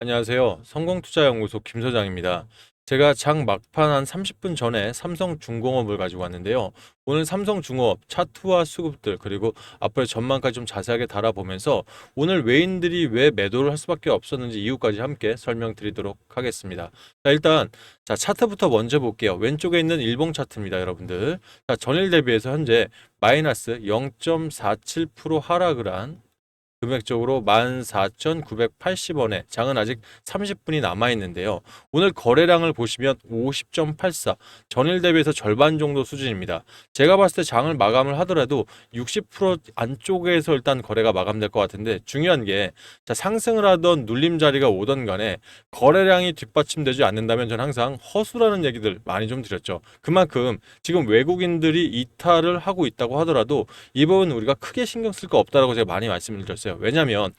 안녕하세요. 성공투자연구소 김 소장입니다. 제가 장 막판 한 30분 전에 삼성중공업을 가지고 왔는데요. 오늘 삼성중공업 차트와 수급들 그리고 앞으로의 전망까지 좀 자세하게 달아보면서 오늘 외인들이 왜 매도를 할 수밖에 없었는지 이유까지 함께 설명드리도록 하겠습니다. 자, 일단 차트부터 먼저 볼게요. 왼쪽에 있는 일봉 차트입니다, 여러분들. 자, 전일 대비해서 현재 마이너스 0.47% 하락을 한 금액적으로 14,980원에 장은 아직 30분이 남아있는데요. 오늘 거래량을 보시면 50.84, 전일 대비해서 절반 정도 수준입니다. 제가 봤을 때 장을 마감을 하더라도 60% 안쪽에서 일단 거래가 마감될 것 같은데 중요한 게 상승을 하던 눌림 자리가 오던 간에 거래량이 뒷받침되지 않는다면 저는 항상 허수라는 얘기들 많이 좀 드렸죠. 그만큼 지금 외국인들이 이탈을 하고 있다고 하더라도 이 부분 우리가 크게 신경 쓸 거 없다라고 제가 많이 말씀을 드렸어요. 왜냐하면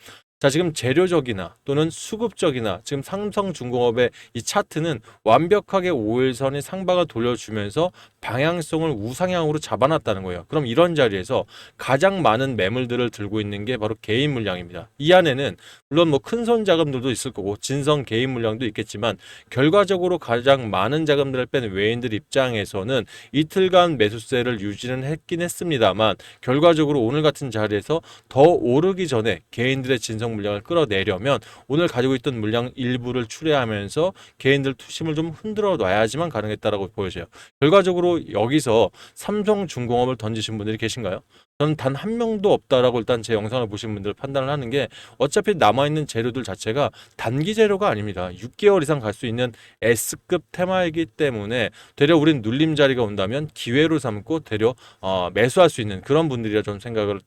지금 재료적이나 또는 수급적이나 지금 삼성중공업의 이 차트는 완벽하게 5일선의 상방을 돌려주면서 방향성을 우상향으로 잡아놨다는 거예요. 그럼 이런 자리에서 가장 많은 매물들을 들고 있는 게 바로 개인 물량입니다. 이 안에는 물론 뭐 큰손 자금들도 있을 거고 진성 개인 물량도 있겠지만 결과적으로 가장 많은 자금들을 뺀 외인들 입장에서는 이틀간 매수세를 유지는 했긴 했습니다만 결과적으로 오늘 같은 자리에서 더 오르기 전에 개인들의 진성 물량을 끌어내려면 오늘 가지고 있던 물량 일부를 출회하면서 개인들 투심을 좀 흔들어 놔야지만 가능했다라고 보여져요. 결과적으로 여기서 삼성중공업을 던지신 분들이 계신가요? 저는 단 한 명도 없다라고 일단 제 영상을 보신 분들 판단을 하는 게 어차피 남아있는 재료들 자체가 단기 재료가 아닙니다. 6개월 이상 갈 수 있는 S급 테마이기 때문에 되려 우린 눌림 자리가 온다면 기회로 삼고 되려 매수할 수 있는 그런 분들이라 좀 생각을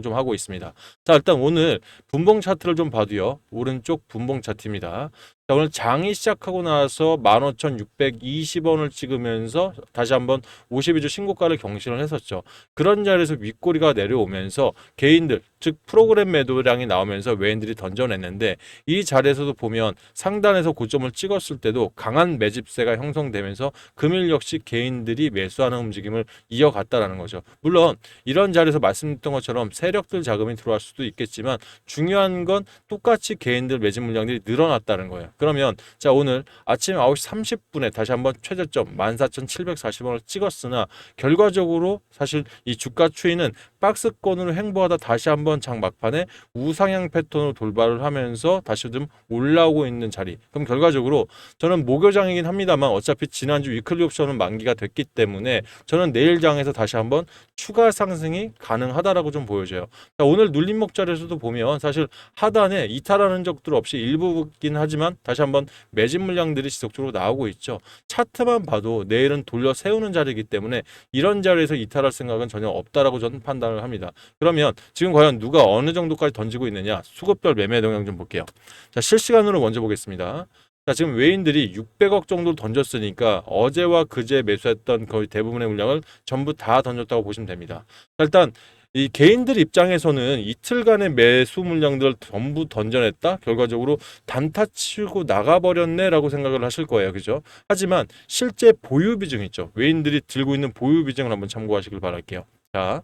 좀 하고 있습니다. 자, 일단 오늘 분봉 차트를 좀 봐도요. 오른쪽 분봉 차트입니다. 자, 오늘 장이 시작하고 나서 15,620원을 찍으면서 다시 한번 52주 신고가를 경신을 했었죠. 그런 자리에서 윗꼬리가 내려오면서 개인들, 즉 프로그램 매도량이 나오면서 외인들이 던져냈는데 이 자리에서도 보면 상단에서 고점을 찍었을 때도 강한 매집세가 형성되면서 금일 역시 개인들이 매수하는 움직임을 이어갔다라는 거죠. 물론 이런 자리에서 말씀드렸던 것처럼 세력들 자금이 들어갈 수도 있겠지만 중요한 건 똑같이 개인들 매집 물량들이 늘어났다는 거예요. 그러면 오늘 아침 9시 30분에 다시 한번 최저점 14,740원을 찍었으나 결과적으로 사실 이 주가 추이는 박스권으로 횡보하다 다시 한번 장 막판에 우상향 패턴으로 돌발을 하면서 다시 좀 올라오고 있는 자리. 그럼 결과적으로 저는 목요장이긴 합니다만 어차피 지난주 위클리 옵션은 만기가 됐기 때문에 저는 내일 장에서 다시 한번 추가 상승이 가능하다라고 좀 보여져요. 오늘 눌림목 자리에서도 보면 사실 하단에 이탈하는 적들 없이 일부긴 하지만 다시 한번 매집 물량들이 지속적으로 나오고 있죠. 차트만 봐도 내일은 돌려 세우는 자리이기 때문에 이런 자리에서 이탈할 생각은 전혀 없다라고 저는 판단을 합니다. 그러면 지금 과연 누가 어느 정도까지 던지고 있느냐 수급별 매매 동향 좀 볼게요. 자, 실시간으로 먼저 보겠습니다. 자, 지금 외인들이 600억 정도 던졌으니까 어제와 그제 매수했던 거의 대부분의 물량을 전부 다 던졌다고 보시면 됩니다. 자, 일단 이 개인들 입장에서는 이틀간의 매수 물량들을 전부 던져냈다? 결과적으로 단타 치고 나가버렸네라고 생각을 하실 거예요. 그죠? 하지만 실제 보유 비중 있죠. 외인들이 들고 있는 보유 비중을 한번 참고하시길 바랄게요. 자,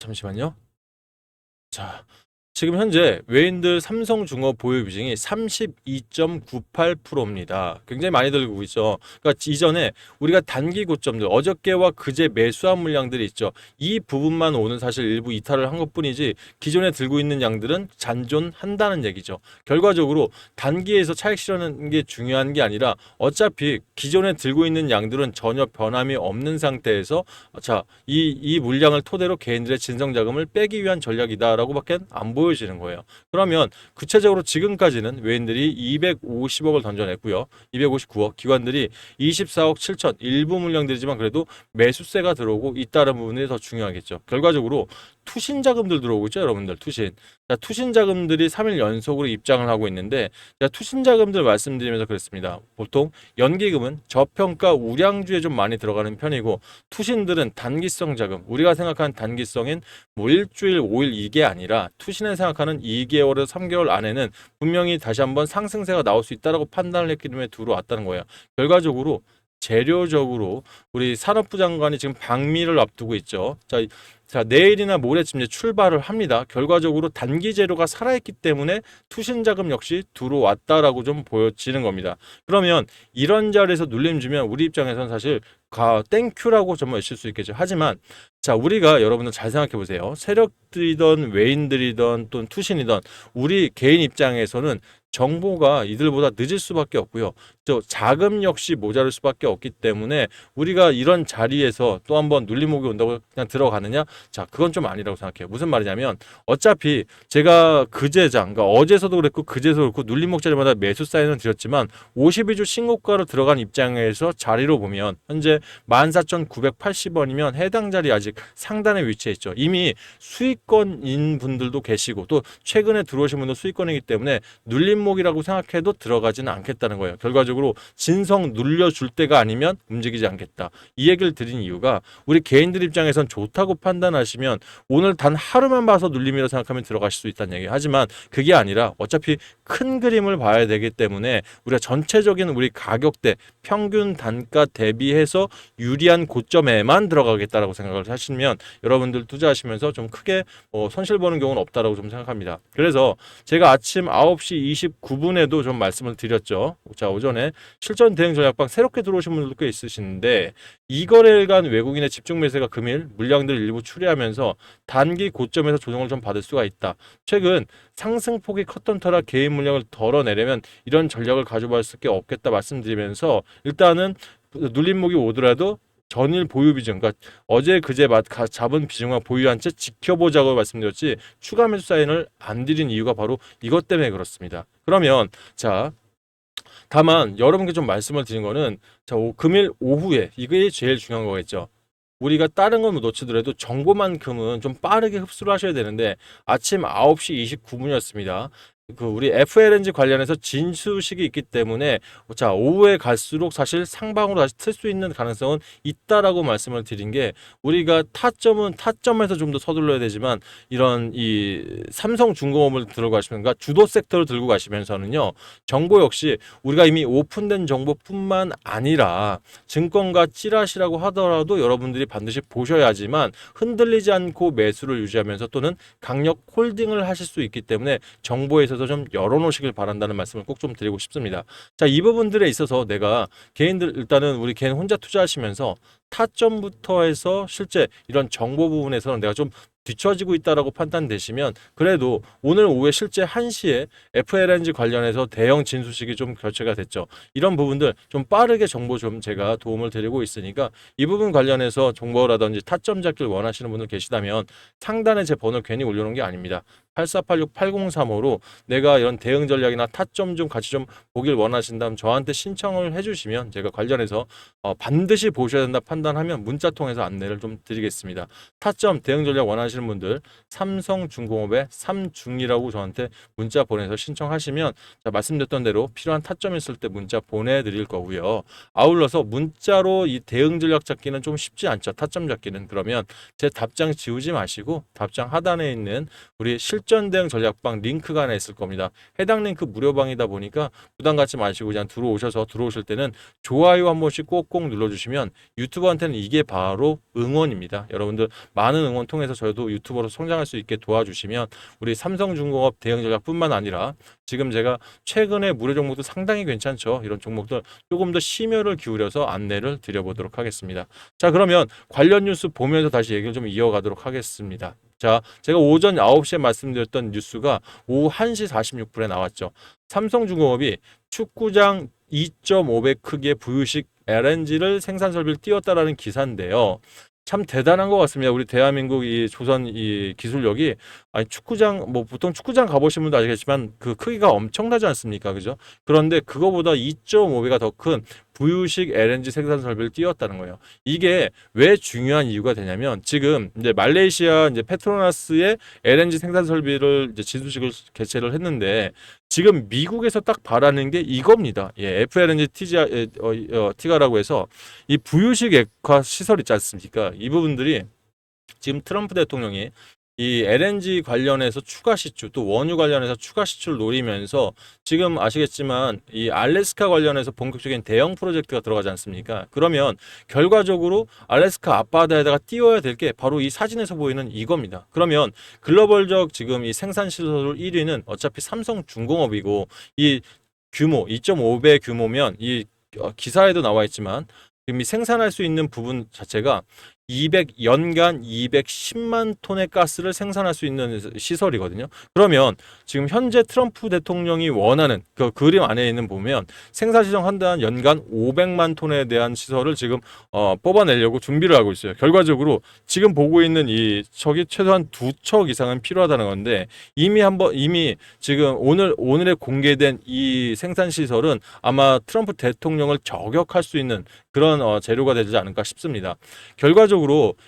잠시만요. 자, 지금 현재 외인들 삼성중업 보유 비중이 32.98%입니다. 굉장히 많이 들고 있죠. 그러니까 이전에 우리가 단기 고점들 어저께와 그제 매수한 물량들이 있죠. 이 부분만 오늘 사실 일부 이탈을 한 것뿐이지 기존에 들고 있는 양들은 잔존한다는 얘기죠. 결과적으로 단기에서 차익 실현하는 게 중요한 게 아니라 어차피 기존에 들고 있는 양들은 전혀 변함이 없는 상태에서 이 물량을 토대로 개인들의 진성 자금을 빼기 위한 전략이다라고밖에 안 보여지는 거예요. 그러면 구체적으로 지금까지는 외인들이 250억을 던져냈고요. 259억, 기관들이 24억 7천, 일부 물량들이지만 그래도 매수세가 들어오고 있다는 부분이 더 중요하겠죠. 결과적으로 투신 자금들 들어오고 있죠, 여러분들. 투신. 투신 자금들이 3일 연속으로 입장을 하고 있는데 투신 자금들 말씀드리면서 그랬습니다. 보통 연기금은 저평가 우량주에 좀 많이 들어가는 편이고 투신들은 단기성 자금, 우리가 생각하는 단기성인 뭐 일주일, 5일 이게 아니라 투신에 생각하는 2개월에서 3개월 안에는 분명히 다시 한번 상승세가 나올 수 있다라고 판단을 했기 때문에 들어왔다는 거예요. 결과적으로 재료적으로 우리 산업부 장관이 지금 방미를 앞두고 있죠. 자, 내일이나 모레쯤 이제 출발을 합니다. 결과적으로 단기 재료가 살아있기 때문에 투신 자금 역시 들어왔다라고 좀 보여지는 겁니다. 그러면 이런 자리에서 눌림 주면 우리 입장에서는 사실 땡큐라고 정말 외칠 수 있겠죠. 하지만 자, 우리가 여러분들 잘 생각해 보세요. 세력들이든 외인들이든 또는 투신이든 우리 개인 입장에서는 정보가 이들보다 늦을 수밖에 없고요. 또 자금 역시 모자랄 수밖에 없기 때문에 우리가 이런 자리에서 또 한번 눌림목이 온다고 그냥 들어가느냐? 자, 그건 좀 아니라고 생각해요. 무슨 말이냐면 어차피 제가 그제장, 그러니까 어제서도 그랬고 그제서도 그렇고 눌림목 자리마다 매수 사인을 드렸지만 52주 신고가로 들어간 입장에서 자리로 보면 현재 14,980원이면 해당 자리 아직 상단에 위치해 있죠. 이미 수익권인 분들도 계시고 또 최근에 들어오신 분도 수익권이기 때문에 눌림목이라고 생각해도 들어가지는 않겠다는 거예요. 결과적으로 진성 눌려줄 때가 아니면 움직이지 않겠다. 이 얘기를 드린 이유가 우리 개인들 입장에선 좋다고 판단하시면 오늘 단 하루만 봐서 눌림이라고 생각하면 들어가실 수 있다는 얘기예요. 하지만 그게 아니라 어차피 큰 그림을 봐야 되기 때문에 우리가 전체적인 우리 가격대 평균 단가 대비해서 유리한 고점에만 들어가겠다라고 생각을 하시면 여러분들 투자하시면서 좀 크게 손실 보는 경우는 없다라고 좀 생각합니다. 그래서 제가 아침 9시 29분에도 좀 말씀을 드렸죠. 자, 오전에 실전 대응 전략방 새롭게 들어오신 분들도 꽤 있으시는데 이 거래일간 외국인의 집중 매수가 금일 물량들 일부 추리하면서 단기 고점에서 조정을 좀 받을 수가 있다. 최근 상승폭이 컸던 터라 개인 물량을 덜어내려면 이런 전략을 가져볼 수밖에 없겠다 말씀드리면서 일단은 눌림목이 오더라도 전일 보유 비중, 그러니까 어제 그제 잡은 비중만 보유한 채 지켜보자고 말씀드렸지 추가 매수 사인을 안 드린 이유가 바로 이것 때문에 그렇습니다. 그러면 자, 다만 여러분께 좀 말씀을 드린 거는 자, 금일 오후에 이게 제일 중요한 거겠죠. 우리가 다른 건 놓치더라도 정보만큼은 좀 빠르게 흡수를 하셔야 되는데 아침 9시 29분이었습니다. 그 우리 FLNG 관련해서 진수식이 있기 때문에 자, 오후에 갈수록 사실 상방으로 다시 틀 수 있는 가능성은 있다라고 말씀을 드린 게 우리가 타점에서 좀 더 서둘러야 되지만 이런 이 삼성중공업을 들고 가시면 그러니까 주도 섹터를 들고 가시면서는요. 정보 역시 우리가 이미 오픈된 정보뿐만 아니라 증권가 찌라시라고 하더라도 여러분들이 반드시 보셔야지만 흔들리지 않고 매수를 유지하면서 또는 강력 홀딩을 하실 수 있기 때문에 정보에 있어서 좀 열어놓으시길 바란다는 말씀을 꼭 좀 드리고 싶습니다. 자, 이 부분들에 있어서 내가 개인들 일단은 우리 개인 혼자 투자하시면서 타점부터 해서 실제 이런 정보 부분에서는 내가 좀 뒤처지고 있다라고 판단되시면 그래도 오늘 오후에 실제 1시에 FLNG 관련해서 대형 진수식이 좀 결제가 됐죠. 이런 부분들 좀 빠르게 정보 좀 제가 도움을 드리고 있으니까 이 부분 관련해서 정보라든지 타점 잡기를 원하시는 분들 계시다면 상단에 제 번호 괜히 올려놓은 게 아닙니다. 8486-8035로 내가 이런 대응 전략이나 타점 좀 같이 좀 보길 원하신다면 저한테 신청을 해주시면 제가 관련해서 반드시 보셔야 된다 판단하면 문자 통해서 안내를 좀 드리겠습니다. 타점 대응 전략 원하시는 분들 삼성중공업의 삼중이라고 저한테 문자 보내서 신청하시면 자, 말씀드렸던 대로 필요한 타점 있을 때 문자 보내드릴 거고요. 아울러서 문자로 이 대응 전략 찾기는 좀 쉽지 않죠. 타점 잡기는. 그러면 제 답장 지우지 마시고 답장 하단에 있는 우리 실전 대응 전략방 링크가 하나 있을 겁니다. 해당 링크 무료방이다 보니까 부담 갖지 마시고 그냥 들어오실 때는 좋아요 한 번씩 꼭꼭 눌러주시면 유튜버한테는 이게 바로 응원입니다. 여러분들 많은 응원 통해서 저도 유튜버로 성장할 수 있게 도와주시면 우리 삼성중공업 대응 전략뿐만 아니라 지금 제가 최근에 무료 종목도 상당히 괜찮죠. 이런 종목들 조금 더 심혈을 기울여서 안내를 드려보도록 하겠습니다. 자, 그러면 관련 뉴스 보면서 다시 얘기를 좀 이어가도록 하겠습니다. 자, 제가 오전 9시에 말씀드렸던 뉴스가 오후 1시 46분에 나왔죠. 삼성중공업이 축구장 2.5배 크기의 부유식 LNG를 생산 설비를 띄웠다라는 기사인데요. 참 대단한 것 같습니다. 우리 대한민국 이 조선 이 기술력이 아니 축구장 뭐 보통 축구장 가보신 분도 아시겠지만 그 크기가 엄청나지 않습니까? 그죠? 그런데 그거보다 2.5배가 더 큰 부유식 LNG 생산 설비를 띄웠다는 거예요. 이게 왜 중요한 이유가 되냐면 지금 이제 말레이시아 이제 페트로나스의 LNG 생산 설비를 이제 진수식을 개최를 했는데 지금 미국에서 딱 바라는 게 이겁니다. 예, FLNG 티가라고 해서 이 부유식 액화 시설 있지 않습니까? 이 부분들이 지금 트럼프 대통령이 이 LNG 관련해서 추가 시추, 또 원유 관련해서 추가 시추를 노리면서 지금 아시겠지만 이 알래스카 관련해서 본격적인 대형 프로젝트가 들어가지 않습니까? 그러면 결과적으로 알래스카 앞바다에다가 띄워야 될 게 바로 이 사진에서 보이는 이겁니다. 그러면 글로벌적 지금 이 생산 시설 1위는 어차피 삼성중공업이고, 이 규모 2.5배 규모면 이 기사에도 나와 있지만 지금 이 생산할 수 있는 부분 자체가 연간 210만 톤의 가스를 생산할 수 있는 시설이거든요. 그러면 지금 현재 트럼프 대통령이 원하는 그 그림 안에 있는 보면 생산 시정한다는 연간 500만 톤에 대한 시설을 지금 뽑아내려고 준비를 하고 있어요. 결과적으로 지금 보고 있는 이 척이 최소한 2척 이상은 필요하다는 건데, 이미 지금 오늘에 공개된 이 생산 시설은 아마 트럼프 대통령을 저격할 수 있는 그런 재료가 되지 않을까 싶습니다. 결과적으로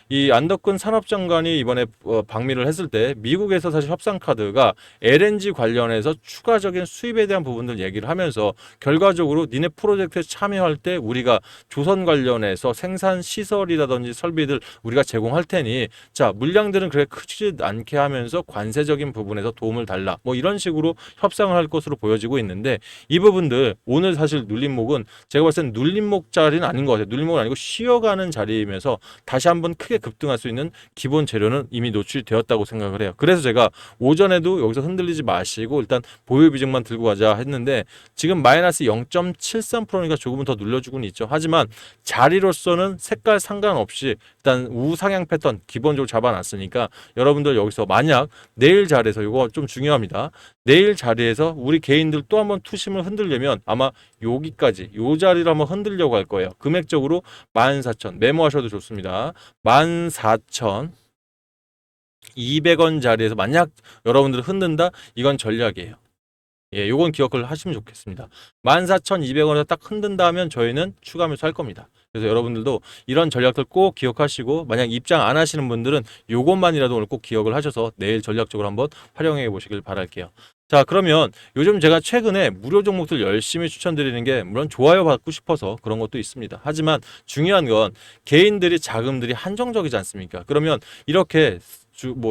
이 안덕근 산업장관이 이번에 방미를 했을 때 미국에서 사실 협상 카드가 LNG 관련해서 추가적인 수입에 대한 부분들 얘기를 하면서, 결과적으로 니네 프로젝트에 참여할 때 우리가 조선 관련해서 생산 시설이라든지 설비들 우리가 제공할 테니 자, 물량들은 그렇게 크지 않게 하면서 관세적인 부분에서 도움을 달라, 뭐 이런 식으로 협상을 할 것으로 보여지고 있는데, 이 부분들 오늘 사실 눌림목은 제가 봤을 땐 눌림목 자리는 아닌 것 같아요. 눌림목은 아니고 쉬어가는 자리이면서 다시 한번 크게 급등할 수 있는 기본 재료는 이미 노출이 되었다고 생각을 해요. 그래서 제가 오전에도 여기서 흔들리지 마시고 일단 보유 비중만 들고 가자 했는데, 지금 마이너스 0.73%니까 조금은 더 눌려주고는 있죠. 하지만 자리로서는 색깔 상관없이 일단 우상향 패턴 기본적으로 잡아놨으니까, 여러분들 여기서 만약 내일 자리에서, 이거 좀 중요합니다. 내일 자리에서 우리 개인들 또 한번 투심을 흔들려면 아마 여기까지 요 자리를 한번 흔들려고 할 거예요. 금액적으로 14,000 메모하셔도 좋습니다. 14,200원 자리에서 만약 여러분들 흔든다, 이건 전략이에요. 예, 요건 기억을 하시면 좋겠습니다. 14,200원에서 딱 흔든다 하면 저희는 추가 매수할 겁니다. 그래서 여러분들도 이런 전략들 꼭 기억하시고, 만약 입장 안 하시는 분들은 요것만이라도 오늘 꼭 기억을 하셔서 내일 전략적으로 한번 활용해 보시길 바랄게요. 자, 그러면 요즘 제가 최근에 무료 종목들 열심히 추천드리는 게, 물론 좋아요 받고 싶어서 그런 것도 있습니다. 하지만 중요한 건 개인들이 자금들이 한정적이지 않습니까? 그러면 이렇게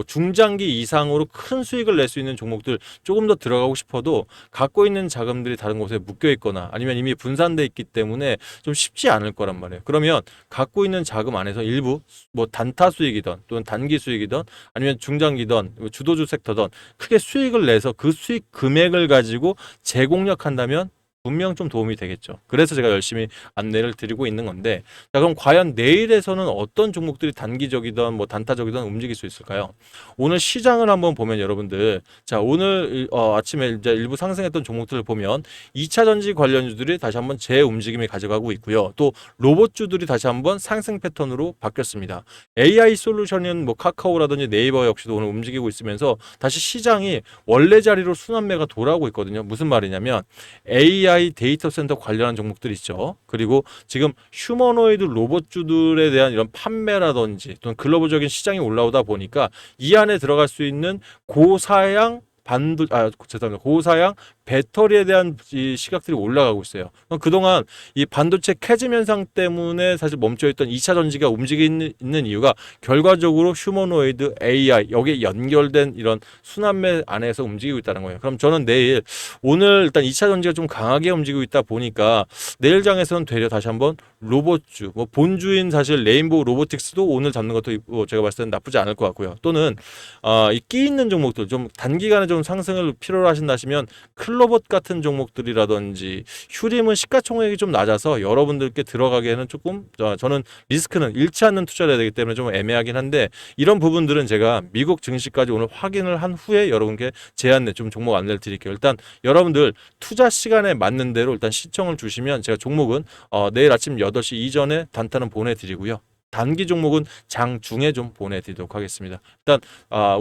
중장기 이상으로 큰 수익을 낼 수 있는 종목들 조금 더 들어가고 싶어도 갖고 있는 자금들이 다른 곳에 묶여 있거나 아니면 이미 분산돼 있기 때문에 좀 쉽지 않을 거란 말이에요. 그러면 갖고 있는 자금 안에서 일부 뭐 단타 수익이든 또는 단기 수익이든 아니면 중장기든 주도주 섹터든 크게 수익을 내서 그 수익 금액을 가지고 재공략한다면 분명 좀 도움이 되겠죠. 그래서 제가 열심히 안내를 드리고 있는 건데, 자, 그럼 과연 내일에서는 어떤 종목들이 단기적이든 뭐 단타적이든 움직일 수 있을까요? 오늘 시장을 한번 보면 여러분들, 자, 오늘 아침에 이제 일부 상승했던 종목들을 보면 2차 전지 관련주들이 다시 한번 재움직임을 가져가고 있고요. 또 로봇주들이 다시 한번 상승 패턴으로 바뀌었습니다. AI 솔루션은 뭐 카카오라든지 네이버 역시도 오늘 움직이고 있으면서 다시 시장이 원래 자리로 순환매가 돌아오고 있거든요. 무슨 말이냐면 AI 데이터 센터 관련한 종목들이 있죠. 그리고 지금 휴머노이드 로봇주들에 대한 이런 판매라든지 또는 글로벌적인 시장이 올라오다 보니까 이 안에 들어갈 수 있는 고사양 죄송합니다. 고사양 배터리에 대한 이 시각들이 올라가고 있어요. 그동안 이 반도체 캐즘 현상 때문에 사실 멈춰있던 2차 전지가 움직이는 이유가 결과적으로 휴머노이드 AI 여기에 연결된 이런 순환매 안에서 움직이고 있다는 거예요. 그럼 저는 오늘 일단 2차 전지가 좀 강하게 움직이고 있다 보니까 내일 장에서는 되려 다시 한번 로봇주, 뭐 본주인 사실 레인보우 로보틱스도 오늘 잡는 것도 제가 봤을 때는 나쁘지 않을 것 같고요. 또는 이 끼 있는 종목들 좀 단기간에 좀 상승을 필요로 하신다 하시면 클로봇 같은 종목들이라든지, 휴림은 시가총액이 좀 낮아서 여러분들께 들어가기에는 조금 저는 리스크는 잃지 않는 투자를 해야 되기 때문에 좀 애매하긴 한데, 이런 부분들은 제가 미국 증시까지 오늘 확인을 한 후에 여러분께 제안내 좀 종목 안내를 드릴게요. 일단 여러분들 투자 시간에 맞는 대로 일단 시청을 주시면 제가 종목은 내일 아침 8시 이전에 단타는 보내드리고요. 단기 종목은 장중에 좀 보내드리도록 하겠습니다. 일단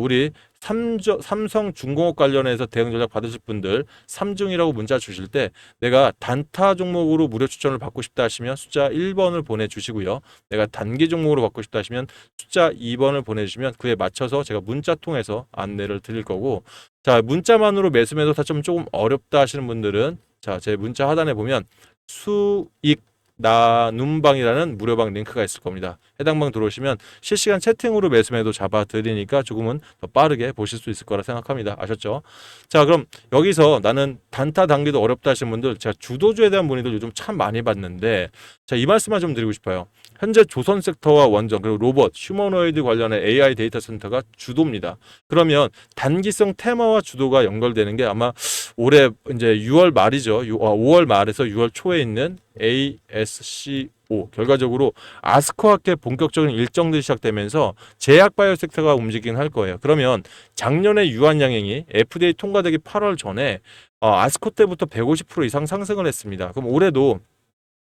우리 삼성중공업 관련해서 대응 전략 받으실 분들 3중이라고 문자 주실 때 내가 단타 종목으로 무료 추천을 받고 싶다 하시면 숫자 1번을 보내주시고요. 내가 단기 종목으로 받고 싶다 하시면 숫자 2번을 보내주시면 그에 맞춰서 제가 문자 통해서 안내를 드릴 거고, 자, 문자만으로 매수 매도 타점 조금 어렵다 하시는 분들은 자, 제 문자 하단에 보면 수익 나눔방이라는 무료방 링크가 있을 겁니다. 해당 방 들어오시면 실시간 채팅으로 매수매도 잡아드리니까 조금은 더 빠르게 보실 수 있을 거라 생각합니다. 아셨죠? 자, 그럼 여기서 나는 단타 단기도 어렵다 하시는 분들, 제가 주도주에 대한 문의들 요즘 참 많이 받는데, 자, 이 말씀만 좀 드리고 싶어요. 현재 조선 섹터와 원전 그리고 로봇, 휴머노이드 관련의 AI 데이터 센터가 주도입니다. 그러면 단기성 테마와 주도가 연결되는 게 아마 올해 이제 6월 말이죠. 5월 말에서 6월 초에 있는 ASCO, 결과적으로 아스코 학회 본격적인 일정들이 시작되면서 제약 바이오 섹터가 움직이긴 할 거예요. 그러면 작년에 유한양행이 FDA 통과되기 8월 전에 아스코 때부터 150% 이상 상승을 했습니다. 그럼 올해도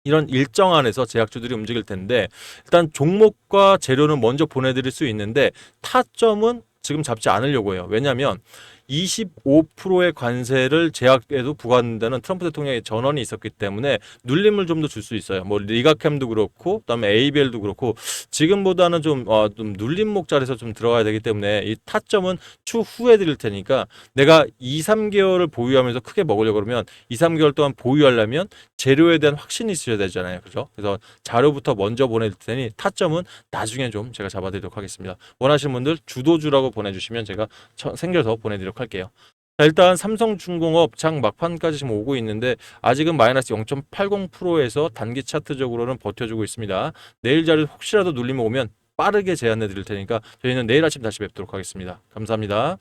이런 일정 안에서 제약주들이 움직일 텐데, 일단 종목과 재료는 먼저 보내드릴 수 있는데 타점은 지금 잡지 않으려고 해요. 왜냐하면 25%의 관세를 제약에도 부과한다는 트럼프 대통령의 전언이 있었기 때문에 눌림을 좀 더 줄 수 있어요. 뭐 리가캠도 그렇고 그다음에 ABL도 그렇고 지금보다는 좀 눌림 목자리에서 좀 들어가야 되기 때문에 이 타점은 추후에 드릴 테니까, 내가 2, 3개월을 보유하면서 크게 먹으려고 그러면 2, 3개월 동안 보유하려면 재료에 대한 확신이 있어야 되잖아요. 그죠? 그래서 자료부터 먼저 보내드릴 테니 타점은 나중에 좀 제가 잡아드리도록 하겠습니다. 원하시는 분들 주도주라고 보내주시면 제가 생겨서 보내드리도록 할게요. 자, 일단 삼성중공업 장 막판까지 지금 오고 있는데 아직은 마이너스 0.80%에서 단기 차트적으로는 버텨주고 있습니다. 내일 자료 혹시라도 눌림 오면 빠르게 제안해 드릴 테니까 저희는 내일 아침 다시 뵙도록 하겠습니다. 감사합니다.